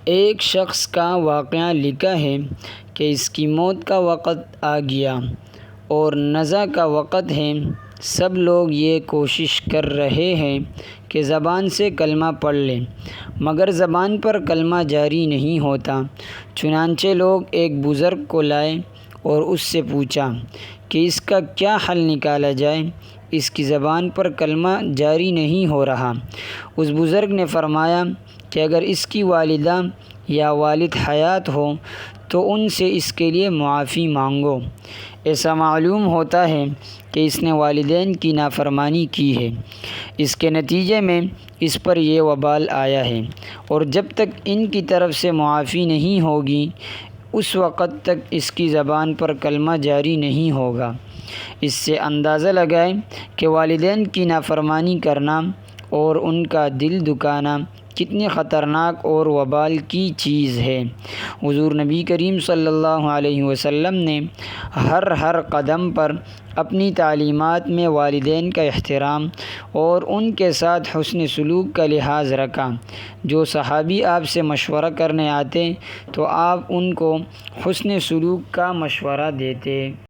ایک شخص کا واقعہ لکھا ہے کہ اس کی موت کا وقت آ گیا اور نزع کا وقت ہے۔ سب لوگ یہ کوشش کر رہے ہیں کہ زبان سے کلمہ پڑھ لیں، مگر زبان پر کلمہ جاری نہیں ہوتا۔ چنانچہ لوگ ایک بزرگ کو لائے اور اس سے پوچھا کہ اس کا کیا حل نکالا جائے، اس کی زبان پر کلمہ جاری نہیں ہو رہا۔ اس بزرگ نے فرمایا کہ اگر اس کی والدہ یا والد حیات ہو تو ان سے اس کے لیے معافی مانگو۔ ایسا معلوم ہوتا ہے کہ اس نے والدین کی نافرمانی کی ہے، اس کے نتیجے میں اس پر یہ وبال آیا ہے، اور جب تک ان کی طرف سے معافی نہیں ہوگی اس وقت تک اس کی زبان پر کلمہ جاری نہیں ہوگا۔ اس سے اندازہ لگائیں کہ والدین کی نافرمانی کرنا اور ان کا دل دکھانا کتنی خطرناک اور وبال کی چیز ہے۔ حضور نبی کریم صلی اللہ علیہ وسلم نے ہر قدم پر اپنی تعلیمات میں والدین کا احترام اور ان کے ساتھ حسن سلوک کا لحاظ رکھا۔ جو صحابی آپ سے مشورہ کرنے آتے تو آپ ان کو حسن سلوک کا مشورہ دیتے۔